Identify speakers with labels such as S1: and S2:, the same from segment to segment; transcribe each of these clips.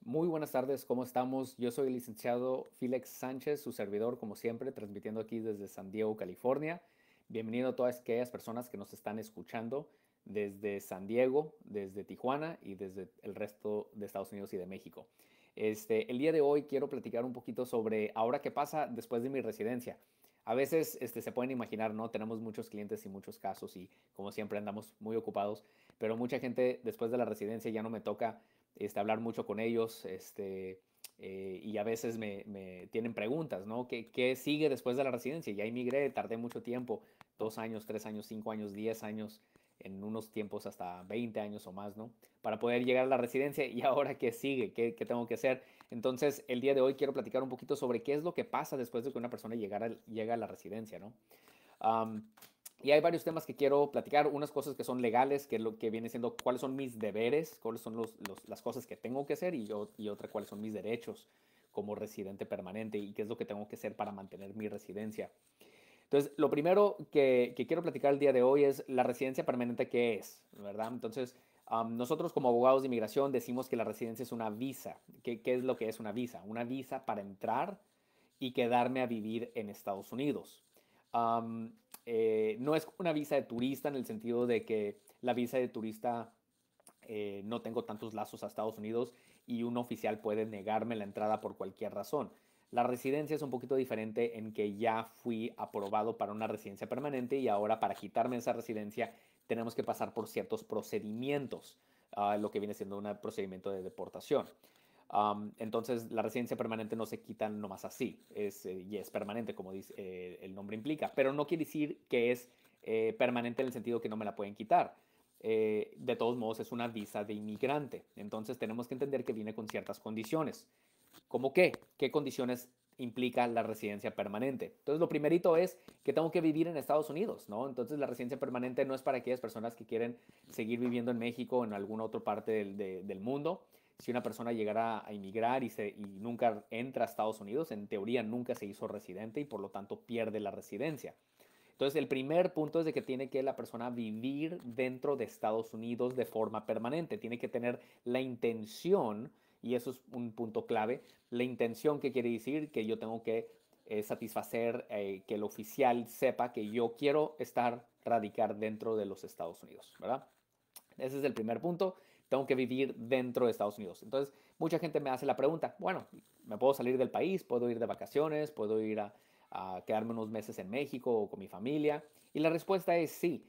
S1: Muy buenas tardes, ¿cómo estamos? Yo soy el licenciado Félix Sánchez, su servidor, como siempre, transmitiendo aquí desde San Diego, California. Bienvenido a todas aquellas personas que nos están escuchando desde San Diego, desde Tijuana y desde el resto de Estados Unidos y de México. El día de hoy quiero platicar un poquito sobre ahora qué pasa después de mi residencia. A veces se pueden imaginar, ¿no? Tenemos muchos clientes y muchos casos y como siempre andamos muy ocupados, pero mucha gente después de la residencia ya no me toca hablar mucho con ellos, y a veces me tienen preguntas, ¿no? ¿Qué sigue después de la residencia? Ya emigré, tardé mucho tiempo, 2 años, 3 años, 5 años, 10 años, en unos tiempos hasta 20 años o más, ¿no? Para poder llegar a la residencia y ahora qué sigue, qué tengo que hacer. Entonces, el día de hoy quiero platicar un poquito sobre qué es lo que pasa después de que una persona llega a la residencia, ¿no? Um, y hay varios temas que quiero platicar, unas cosas que son legales, que es lo que viene siendo cuáles son mis deberes, cuáles son las cosas que tengo que hacer y otra cuáles son mis derechos como residente permanente y qué es lo que tengo que hacer para mantener mi residencia. Entonces, lo primero que quiero platicar el día de hoy es la residencia permanente, ¿qué es? ¿Verdad? Entonces, nosotros como abogados de inmigración decimos que la residencia es una visa. ¿Qué es lo que es una visa? Una visa para entrar y quedarme a vivir en Estados Unidos. Um, no es una visa de turista en el sentido de que la visa de turista no tengo tantos lazos a Estados Unidos y un oficial puede negarme la entrada por cualquier razón. La residencia es un poquito diferente en que ya fui aprobado para una residencia permanente y ahora para quitarme esa residencia tenemos que pasar por ciertos procedimientos, lo que viene siendo un procedimiento de deportación. Entonces, la residencia permanente no se quita nomás así, y es permanente, como dice, el nombre implica, pero no quiere decir que es permanente en el sentido que no me la pueden quitar. De todos modos, es una visa de inmigrante, entonces tenemos que entender que viene con ciertas condiciones. ¿Cómo qué? ¿Qué condiciones implica la residencia permanente? Entonces, lo primerito es que tengo que vivir en Estados Unidos, ¿no? Entonces, la residencia permanente no es para aquellas personas que quieren seguir viviendo en México o en alguna otra parte del mundo. Si una persona llegara a inmigrar y nunca entra a Estados Unidos, en teoría nunca se hizo residente y por lo tanto pierde la residencia. Entonces, el primer punto es de que tiene que la persona vivir dentro de Estados Unidos de forma permanente. Tiene que tener la intención, y eso es un punto clave, la intención que quiere decir que yo tengo que satisfacer, que el oficial sepa que yo quiero radicar dentro de los Estados Unidos, ¿verdad? Ese es el primer punto. Tengo que vivir dentro de Estados Unidos. Entonces, mucha gente me hace la pregunta, bueno, ¿me puedo salir del país? ¿Puedo ir de vacaciones? ¿Puedo ir a quedarme unos meses en México o con mi familia? Y la respuesta es sí.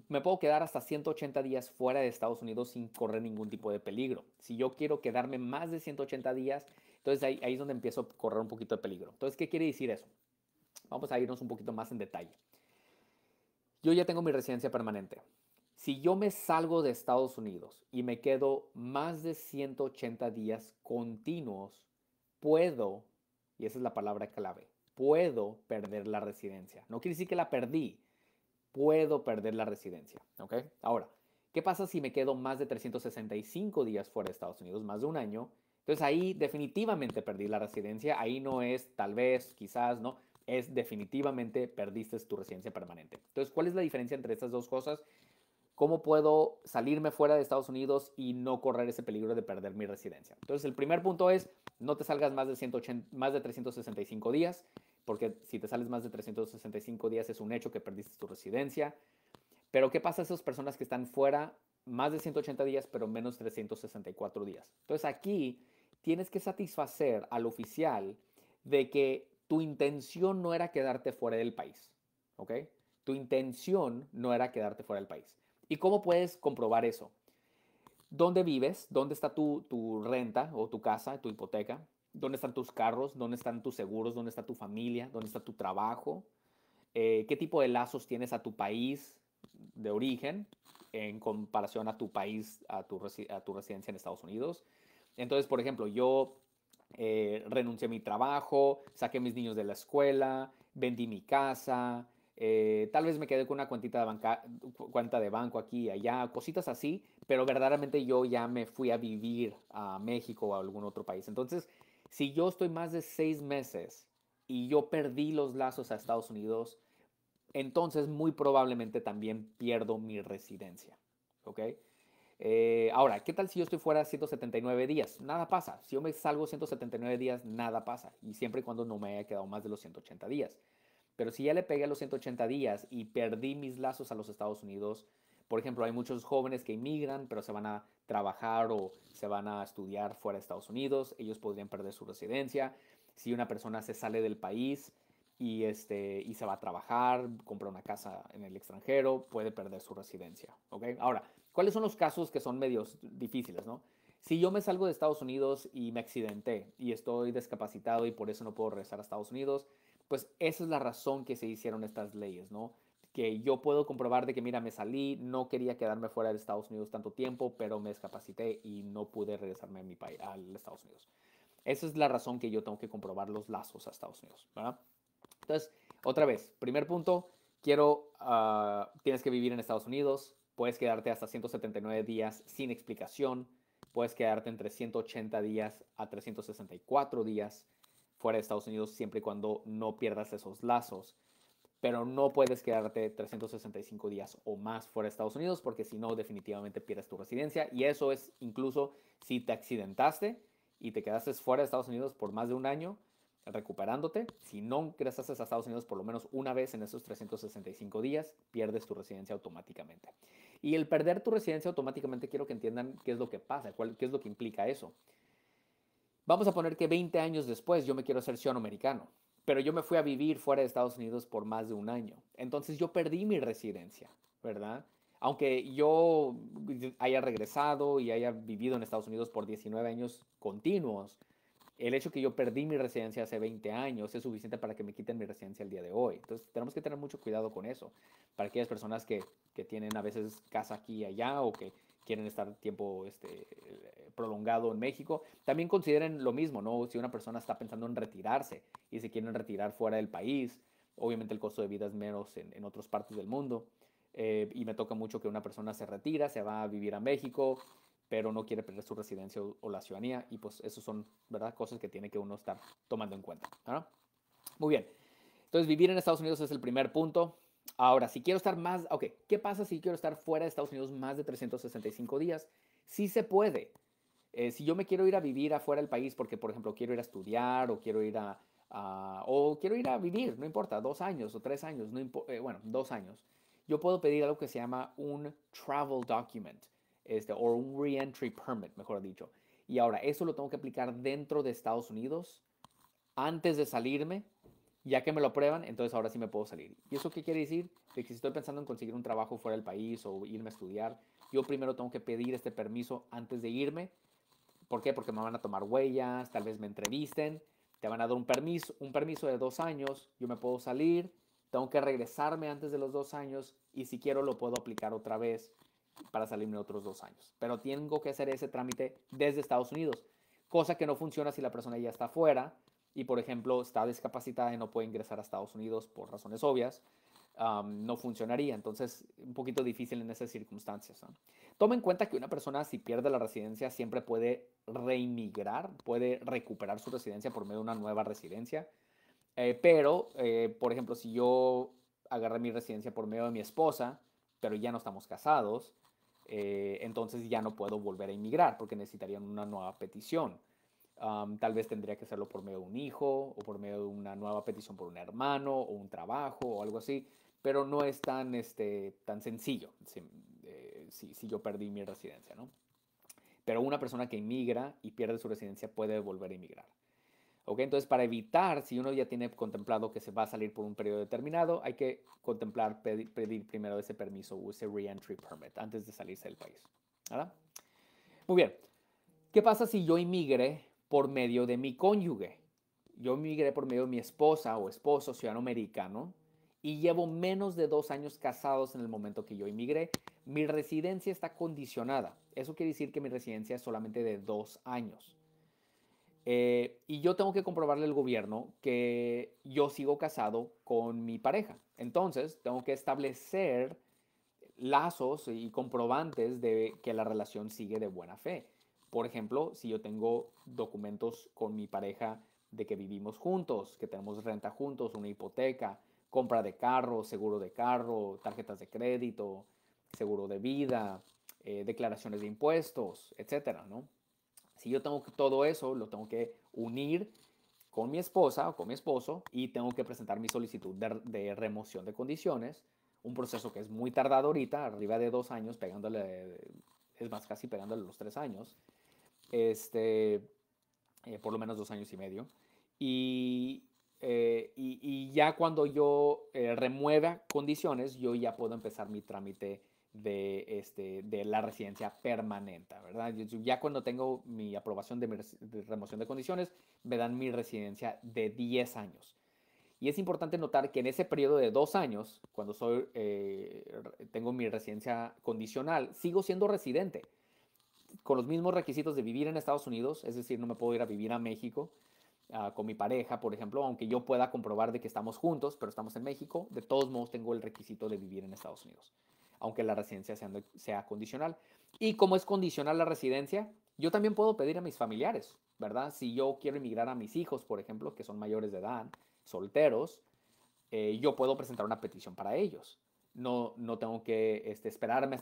S1: Me puedo quedar hasta 180 días fuera de Estados Unidos sin correr ningún tipo de peligro. Si yo quiero quedarme más de 180 días, entonces ahí es donde empiezo a correr un poquito de peligro. Entonces, ¿qué quiere decir eso? Vamos a irnos un poquito más en detalle. Yo ya tengo mi residencia permanente. Si yo me salgo de Estados Unidos y me quedo más de 180 días continuos, puedo, y esa es la palabra clave, puedo perder la residencia. No quiere decir que la perdí, puedo perder la residencia. ¿Ok? Ahora, ¿qué pasa si me quedo más de 365 días fuera de Estados Unidos, más de un año? Entonces ahí definitivamente perdí la residencia. Ahí no es tal vez, quizás, no. Es definitivamente perdiste tu residencia permanente. Entonces, ¿cuál es la diferencia entre estas dos cosas? ¿Cómo puedo salirme fuera de Estados Unidos y no correr ese peligro de perder mi residencia? Entonces, el primer punto es, no te salgas más de 180, más de 365 días, porque si te sales más de 365 días es un hecho que perdiste tu residencia. Pero ¿qué pasa a esas personas que están fuera más de 180 días, pero menos 364 días? Entonces aquí tienes que satisfacer al oficial de que tu intención no era quedarte fuera del país, ¿ok? Tu intención no era quedarte fuera del país. ¿Y cómo puedes comprobar eso? ¿Dónde vives? ¿Dónde está tu renta o tu casa, tu hipoteca? ¿Dónde están tus carros? ¿Dónde están tus seguros? ¿Dónde está tu familia? ¿Dónde está tu trabajo? ¿Qué tipo de lazos tienes a tu país de origen en comparación a tu país, a tu residencia en Estados Unidos? Entonces, por ejemplo, yo renuncié a mi trabajo, saqué a mis niños de la escuela, vendí mi casa, tal vez me quedé con una cuenta de banco aquí y allá, cositas así, pero verdaderamente yo ya me fui a vivir a México o a algún otro país. Entonces, si yo estoy más de 6 meses y yo perdí los lazos a Estados Unidos, entonces muy probablemente también pierdo mi residencia. ¿Ok? Ahora, ¿qué tal si yo estoy fuera 179 días? Nada pasa. Si yo me salgo 179 días, nada pasa. Y siempre y cuando no me haya quedado más de los 180 días. Pero si ya le pegué a los 180 días y perdí mis lazos a los Estados Unidos, por ejemplo, hay muchos jóvenes que inmigran, pero se van a trabajar o se van a estudiar fuera de Estados Unidos, ellos podrían perder su residencia. Si una persona se sale del país y se va a trabajar, compra una casa en el extranjero, puede perder su residencia. ¿Okay? Ahora, ¿cuáles son los casos que son medios difíciles, no? Si yo me salgo de Estados Unidos y me accidenté y estoy discapacitado y por eso no puedo regresar a Estados Unidos, pues esa es la razón que se hicieron estas leyes, ¿no? Que yo puedo comprobar de que, mira, me salí, no quería quedarme fuera de Estados Unidos tanto tiempo, pero me discapacité y no pude regresarme a mi país, a Estados Unidos. Esa es la razón que yo tengo que comprobar los lazos a Estados Unidos, ¿verdad? Entonces, otra vez, primer punto, tienes que vivir en Estados Unidos, puedes quedarte hasta 179 días sin explicación, puedes quedarte entre 180 días a 364 días fuera de Estados Unidos siempre y cuando no pierdas esos lazos, pero no puedes quedarte 365 días o más fuera de Estados Unidos porque si no definitivamente pierdes tu residencia y eso es incluso si te accidentaste y te quedaste fuera de Estados Unidos por más de un año recuperándote, si no regresaste a Estados Unidos por lo menos una vez en esos 365 días, pierdes tu residencia automáticamente. Y el perder tu residencia automáticamente quiero que entiendan qué es lo que pasa, qué es lo que implica eso. Vamos a poner que 20 años después yo me quiero ser ciudadano americano, pero yo me fui a vivir fuera de Estados Unidos por más de un año. Entonces yo perdí mi residencia, ¿verdad? Aunque yo haya regresado y haya vivido en Estados Unidos por 19 años continuos, el hecho que yo perdí mi residencia hace 20 años es suficiente para que me quiten mi residencia el día de hoy. Entonces tenemos que tener mucho cuidado con eso. Para aquellas personas que tienen a veces casa aquí y allá o que quieren estar tiempo prolongado en México, también consideren lo mismo, ¿no? Si una persona está pensando en retirarse y se quieren retirar fuera del país, obviamente el costo de vida es menos en otras partes del mundo. Y me toca mucho que una persona se retira, se va a vivir a México, pero no quiere perder su residencia o la ciudadanía. Y pues eso son, ¿verdad? Cosas que tiene que uno estar tomando en cuenta. ¿Verdad? Muy bien. Entonces, vivir en Estados Unidos es el primer punto. Ahora, si quiero estar más, ok, ¿qué pasa si quiero estar fuera de Estados Unidos más de 365 días? Sí se puede. Si yo me quiero ir a vivir afuera del país porque, por ejemplo, quiero ir a estudiar o quiero ir o quiero ir a vivir, no importa, 2 años o 3 años, no bueno, 2 años, yo puedo pedir algo que se llama un travel document, o un reentry permit, mejor dicho. Y ahora, eso lo tengo que aplicar dentro de Estados Unidos antes de salirme, ya que me lo aprueban, entonces ahora sí me puedo salir. ¿Y eso qué quiere decir? De que si estoy pensando en conseguir un trabajo fuera del país o irme a estudiar, yo primero tengo que pedir este permiso antes de irme. ¿Por qué? Porque me van a tomar huellas, tal vez me entrevisten, te van a dar un permiso de 2 años, yo me puedo salir, tengo que regresarme antes de los 2 años y si quiero lo puedo aplicar otra vez para salirme otros 2 años. Pero tengo que hacer ese trámite desde Estados Unidos, cosa que no funciona si la persona ya está afuera y, por ejemplo, está discapacitada y no puede ingresar a Estados Unidos por razones obvias. No funcionaría. Entonces, un poquito difícil en esas circunstancias, ¿no? Toma en cuenta que una persona, si pierde la residencia, siempre puede reinmigrar, puede recuperar su residencia por medio de una nueva residencia. Por ejemplo, si yo agarré mi residencia por medio de mi esposa, pero ya no estamos casados, entonces ya no puedo volver a inmigrar porque necesitarían una nueva petición. Tal vez tendría que hacerlo por medio de un hijo o por medio de una nueva petición por un hermano o un trabajo o algo así, pero no es tan sencillo si yo perdí mi residencia, ¿no? Pero una persona que inmigra y pierde su residencia puede volver a inmigrar. ¿Ok? Entonces, para evitar, si uno ya tiene contemplado que se va a salir por un periodo determinado, hay que contemplar pedir primero ese permiso o ese reentry permit antes de salirse del país. ¿Verdad? Muy bien. ¿Qué pasa si yo inmigre por medio de mi cónyuge? Yo inmigré por medio de mi esposa o esposo ciudadano americano y llevo menos de 2 años casados en el momento que yo inmigré. Mi residencia está condicionada. Eso quiere decir que mi residencia es solamente de 2 años. Y yo tengo que comprobarle al gobierno que yo sigo casado con mi pareja. Entonces, tengo que establecer lazos y comprobantes de que la relación sigue de buena fe. Por ejemplo, si yo tengo documentos con mi pareja de que vivimos juntos, que tenemos renta juntos, una hipoteca, compra de carro, seguro de carro, tarjetas de crédito, seguro de vida, declaraciones de impuestos, etcétera, ¿no? Si yo tengo todo eso, lo tengo que unir con mi esposa o con mi esposo y tengo que presentar mi solicitud de remoción de condiciones, un proceso que es muy tardado ahorita, arriba de 2 años, pegándole, es más, casi pegándole los 3 años, este, por lo menos 2 años y medio. Y ya cuando yo remueva condiciones, yo ya puedo empezar mi trámite de la residencia permanente, ¿verdad? Ya cuando tengo mi aprobación de remoción de condiciones, me dan mi residencia de 10 años. Y es importante notar que en ese periodo de 2 años, cuando tengo mi residencia condicional, sigo siendo residente con los mismos requisitos de vivir en Estados Unidos, es decir, no me puedo ir a vivir a México con mi pareja, por ejemplo, aunque yo pueda comprobar de que estamos juntos, pero estamos en México, de todos modos tengo el requisito de vivir en Estados Unidos, aunque la residencia sea condicional. Y como es condicional la residencia, yo también puedo pedir a mis familiares, ¿verdad? Si yo quiero emigrar a mis hijos, por ejemplo, que son mayores de edad, solteros, yo puedo presentar una petición para ellos. No tengo que esperarme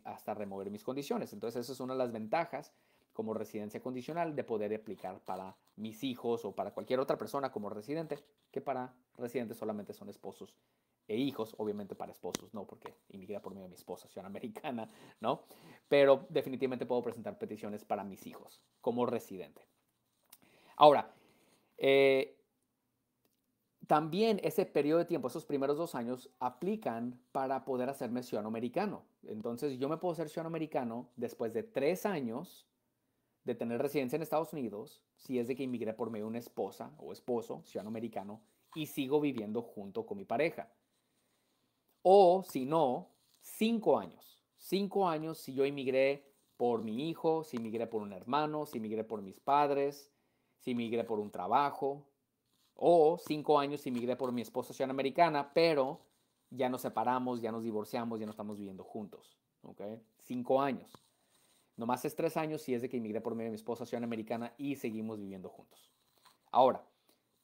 S1: hasta remover mis condiciones. Entonces, esa es una de las ventajas como residencia condicional de poder aplicar para mis hijos o para cualquier otra persona como residente, que para residentes solamente son esposos e hijos, obviamente para esposos, no, porque inmigra por medio de mi esposa, ciudadana americana, ¿no? Pero definitivamente puedo presentar peticiones para mis hijos como residente. Ahora, eh, también ese periodo de tiempo, esos primeros 2 años, aplican para poder hacerme ciudadano americano. Entonces, yo me puedo hacer ciudadano americano después de 3 años de tener residencia en Estados Unidos, si es de que inmigré por medio de una esposa o esposo, ciudadano americano, y sigo viviendo junto con mi pareja. O, si no, 5 años. 5 años si yo inmigré por mi hijo, si inmigré por un hermano, si inmigré por mis padres, si inmigré por un trabajo, o 5 años si migré por mi esposa ciudadana americana, pero ya nos separamos, ya nos divorciamos, ya no estamos viviendo juntos. ¿Ok? 5 años. Nomás es 3 años si es de que inmigré por medio de mi esposa ciudadana americana y seguimos viviendo juntos. Ahora,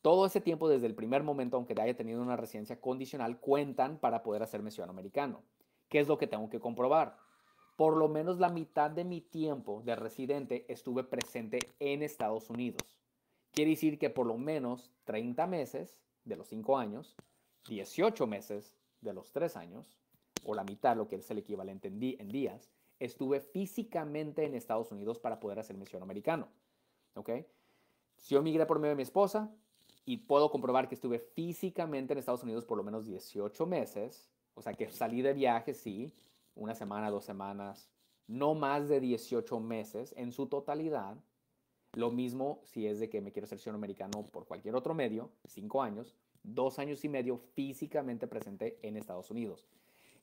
S1: todo ese tiempo desde el primer momento, aunque haya tenido una residencia condicional, cuentan para poder hacerme ciudadano americano. ¿Qué es lo que tengo que comprobar? Por lo menos la mitad de mi tiempo de residente estuve presente en Estados Unidos. Quiere decir que por lo menos 30 meses de los 5 años, 18 meses de los 3 años, o la mitad, lo que es el equivalente en días, estuve físicamente en Estados Unidos para poder hacer misión americano. ¿Ok? Si yo migré por medio de mi esposa y puedo comprobar que estuve físicamente en Estados Unidos por lo menos 18 meses, o sea que salí de viaje, sí, una semana, 2 semanas, no más de 18 meses en su totalidad. Lo mismo si es de que me quiero ser ciudadano americano por cualquier otro medio, 5 años, 2 años y medio físicamente presente en Estados Unidos.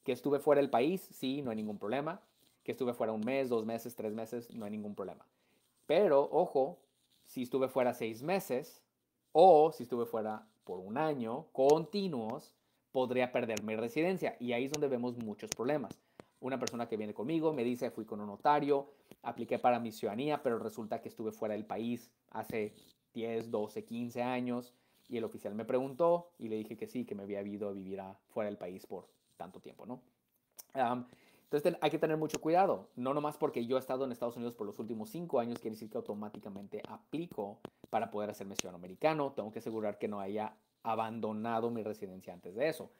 S1: Que estuve fuera del país, sí, no hay ningún problema. Que estuve fuera un mes, 2 meses, 3 meses, no hay ningún problema. Pero, ojo, si estuve fuera 6 meses o si estuve fuera por un año continuos, podría perder mi residencia. Y ahí es donde vemos muchos problemas. Una persona que viene conmigo me dice, fui con un notario, apliqué para mi ciudadanía, pero resulta que estuve fuera del país hace 10, 12, 15 años y el oficial me preguntó y le dije que sí, que me había ido a vivir fuera del país por tanto tiempo, ¿no? Entonces hay que tener mucho cuidado. No nomás porque yo he estado en Estados Unidos por los últimos 5 años quiere decir que automáticamente aplico para poder hacerme ciudadano americano. Tengo que asegurar que no haya abandonado mi residencia antes de eso.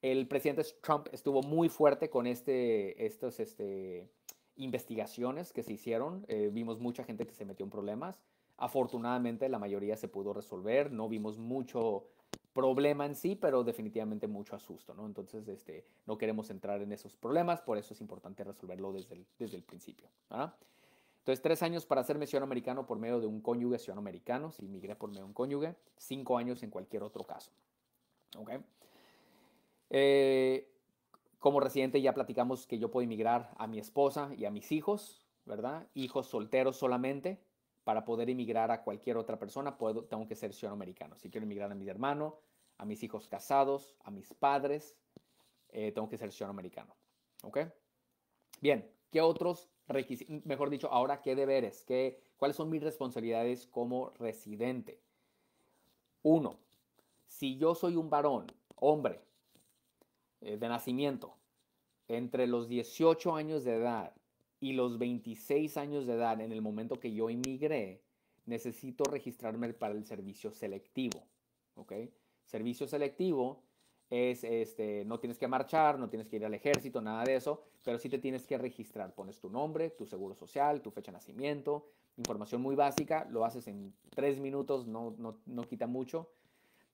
S1: El presidente Trump estuvo muy fuerte con estas investigaciones que se hicieron. Vimos mucha gente que se metió en problemas. Afortunadamente la mayoría se pudo resolver. No vimos mucho problema en sí, pero definitivamente mucho asusto, ¿no? Entonces, no queremos entrar en esos problemas, por eso es importante resolverlo desde el principio, ¿verdad? Entonces, 3 años para ser ciudadano americano por medio de un cónyuge ciudadano americano, si migré por medio de un cónyuge, 5 años en cualquier otro caso, ¿ok? Eh, como residente ya platicamos que yo puedo inmigrar a mi esposa y a mis hijos, ¿verdad? Hijos solteros solamente. Para poder inmigrar a cualquier otra persona, tengo que ser ciudadano americano. Si quiero inmigrar a mi hermano, a mis hijos casados, a mis padres, tengo que ser ciudadano americano. ¿Ok? Bien, ¿qué otros requisitos? Mejor dicho, ahora, ¿qué deberes? ¿Cuáles son mis responsabilidades como residente? Uno, si yo soy un varón, hombre, de nacimiento, entre los 18 años de edad y los 26 años de edad, en el momento que yo inmigré, necesito registrarme para el servicio selectivo. ¿Ok? Servicio selectivo es, no tienes que marchar, no tienes que ir al ejército, nada de eso, pero sí te tienes que registrar. Pones tu nombre, tu seguro social, tu fecha de nacimiento, información muy básica, lo haces en 3 minutos, no quita mucho,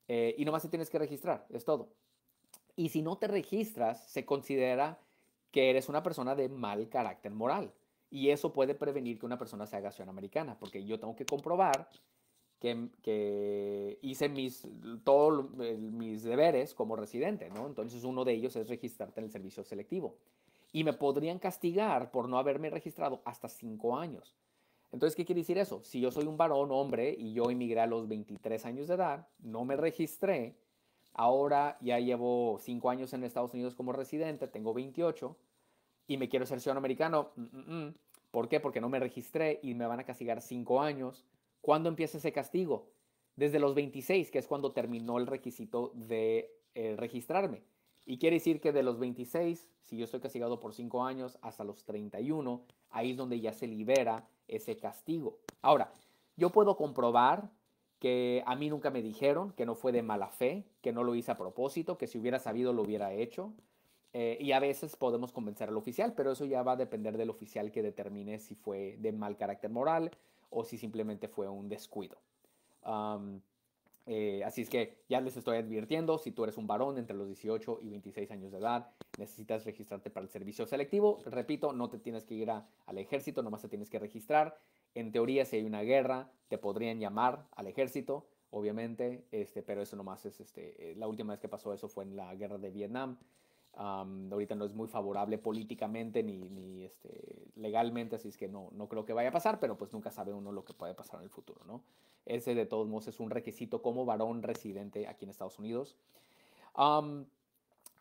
S1: y nomás te tienes que registrar, es todo. Y si no te registras, se considera que eres una persona de mal carácter moral. Y eso puede prevenir que una persona se haga ciudadana americana, porque yo tengo que comprobar que hice todos mis deberes como residente, ¿no? Entonces uno de ellos es registrarte en el servicio selectivo. Y me podrían castigar por no haberme registrado hasta 5 años. Entonces, ¿qué quiere decir eso? Si yo soy un varón, hombre, y yo emigré a los 23 años de edad, no me registré, ahora ya llevo 5 años en Estados Unidos como residente, tengo 28, y me quiero ser ciudadano americano. ¿Por qué? Porque no me registré y me van a castigar 5 años. ¿Cuándo empieza ese castigo? Desde los 26, que es cuando terminó el requisito de registrarme. Y quiere decir que de los 26, si yo estoy castigado por 5 años, hasta los 31, ahí es donde ya se libera ese castigo. Ahora, yo puedo comprobar que a mí nunca me dijeron, que no fue de mala fe, que no lo hice a propósito, que si hubiera sabido lo hubiera hecho. Y a veces podemos convencer al oficial, pero eso ya va a depender del oficial que determine si fue de mal carácter moral o si simplemente fue un descuido. Um, Así es que ya les estoy advirtiendo, si tú eres un varón entre los 18 y 26 años de edad, necesitas registrarte para el servicio selectivo. Repito, no te tienes que ir al ejército, nomás te tienes que registrar. En teoría, si hay una guerra, te podrían llamar al ejército, obviamente, pero eso nomás es, la última vez que pasó eso fue en la guerra de Vietnam. Ahorita no es muy favorable políticamente ni legalmente, así es que no creo que vaya a pasar, pero pues nunca sabe uno lo que puede pasar en el futuro, ¿no? Ese de todos modos es un requisito como varón residente aquí en Estados Unidos. Um,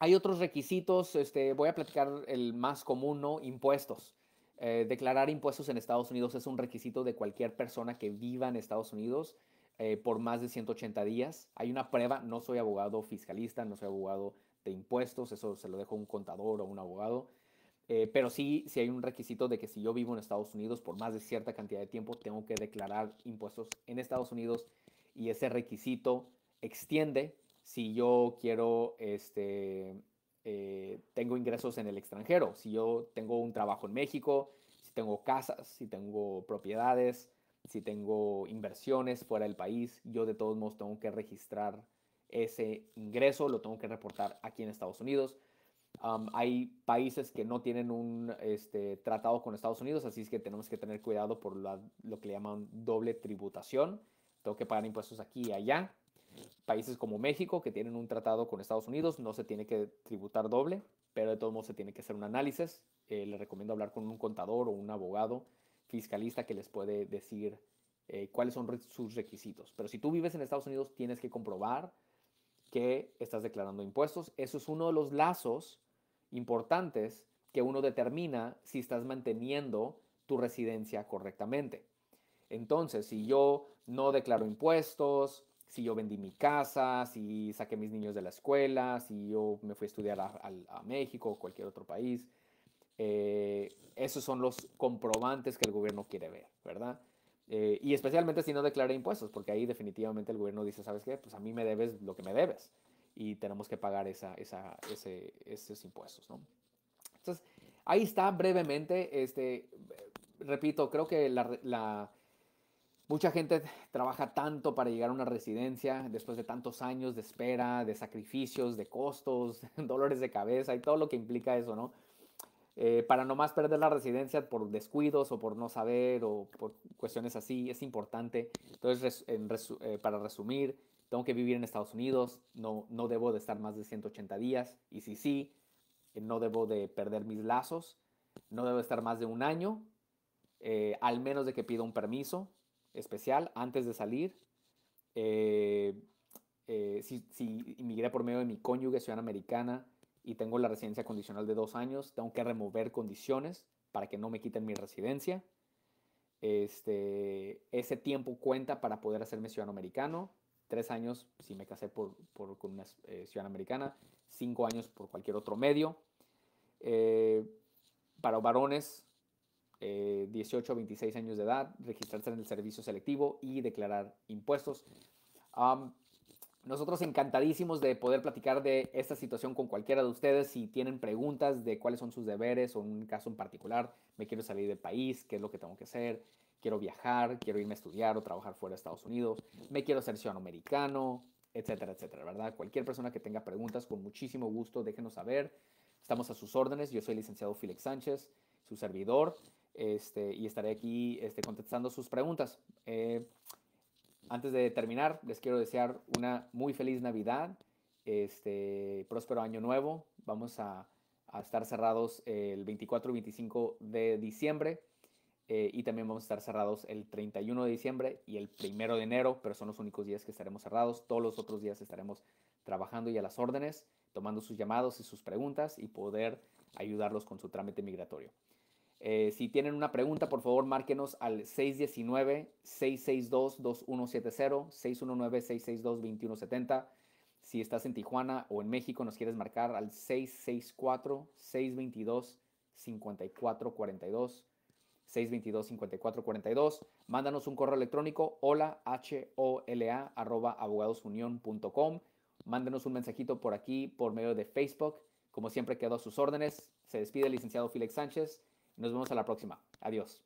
S1: Hay otros requisitos, voy a platicar el más común, ¿no? Impuestos. Declarar impuestos en Estados Unidos es un requisito de cualquier persona que viva en Estados Unidos por más de 180 días. Hay una prueba, no soy abogado fiscalista, no soy abogado de impuestos, eso se lo dejo a un contador o un abogado, pero sí hay un requisito de que si yo vivo en Estados Unidos por más de cierta cantidad de tiempo, tengo que declarar impuestos en Estados Unidos y ese requisito extiende si yo quiero, tengo ingresos en el extranjero, si yo tengo un trabajo en México, si tengo casas, si tengo propiedades, si tengo inversiones fuera del país, yo de todos modos tengo que registrar ese ingreso, lo tengo que reportar aquí en Estados Unidos. Hay países que no tienen un tratado con Estados Unidos, así es que tenemos que tener cuidado por lo que le llaman doble tributación. Tengo que pagar impuestos aquí y allá. Países como México, que tienen un tratado con Estados Unidos, no se tiene que tributar doble, pero de todos modos se tiene que hacer un análisis. Les recomiendo hablar con un contador o un abogado fiscalista que les puede decir cuáles son sus requisitos. Pero si tú vives en Estados Unidos, tienes que comprobar que estás declarando impuestos. Eso es uno de los lazos importantes que uno determina si estás manteniendo tu residencia correctamente. Entonces, si yo no declaro impuestos, si yo vendí mi casa, si saqué mis niños de la escuela, si yo me fui a estudiar a México o cualquier otro país, esos son los comprobantes que el gobierno quiere ver, ¿verdad? Y especialmente si no declara impuestos, porque ahí definitivamente el gobierno dice, ¿sabes qué? Pues a mí me debes lo que me debes y tenemos que pagar esos impuestos, ¿no? Entonces, ahí está brevemente, repito, creo que mucha gente trabaja tanto para llegar a una residencia después de tantos años de espera, de sacrificios, de costos, dolores de cabeza y todo lo que implica eso, ¿no? Para no más perder la residencia por descuidos o por no saber o por cuestiones así, es importante. Entonces, para resumir, tengo que vivir en Estados Unidos, no debo de estar más de 180 días y si sí, no debo de perder mis lazos, no debo de estar más de un año, al menos de que pida un permiso especial antes de salir. Eh, si inmigré por medio de mi cónyuge, ciudadana americana, y tengo la residencia condicional de 2 años, tengo que remover condiciones para que no me quiten mi residencia. Ese tiempo cuenta para poder hacerme ciudadano americano. 3 años si me casé con una ciudadana americana, 5 años por cualquier otro medio. Para varones, 18 a 26 años de edad, registrarse en el servicio selectivo y declarar impuestos. Um, Nosotros encantadísimos de poder platicar de esta situación con cualquiera de ustedes. Si tienen preguntas de cuáles son sus deberes o un caso en particular, me quiero salir del país, qué es lo que tengo que hacer, quiero viajar, quiero irme a estudiar o trabajar fuera de Estados Unidos, me quiero ser ciudadano americano, etcétera, etcétera, ¿verdad? Cualquier persona que tenga preguntas, con muchísimo gusto, déjenos saber. Estamos a sus órdenes. Yo soy el licenciado Félix Sánchez, su servidor, y estaré aquí contestando sus preguntas. Antes de terminar, les quiero desear una muy feliz Navidad, próspero año nuevo. Vamos a estar cerrados el 24 y 25 de diciembre y también vamos a estar cerrados el 31 de diciembre y el 1 de enero, pero son los únicos días que estaremos cerrados. Todos los otros días estaremos trabajando y a las órdenes, tomando sus llamados y sus preguntas y poder ayudarlos con su trámite migratorio. Si tienen una pregunta, por favor, márquenos al 619-662-2170, 619-662-2170. Si estás en Tijuana o en México, nos quieres marcar al 664-622-5442. 622-5442. Mándanos un correo electrónico hola@abogadosunion.com. Mándenos un mensajito por aquí por medio de Facebook. Como siempre, quedo a sus órdenes. Se despide el licenciado Félix Sánchez. Nos vemos a la próxima. Adiós.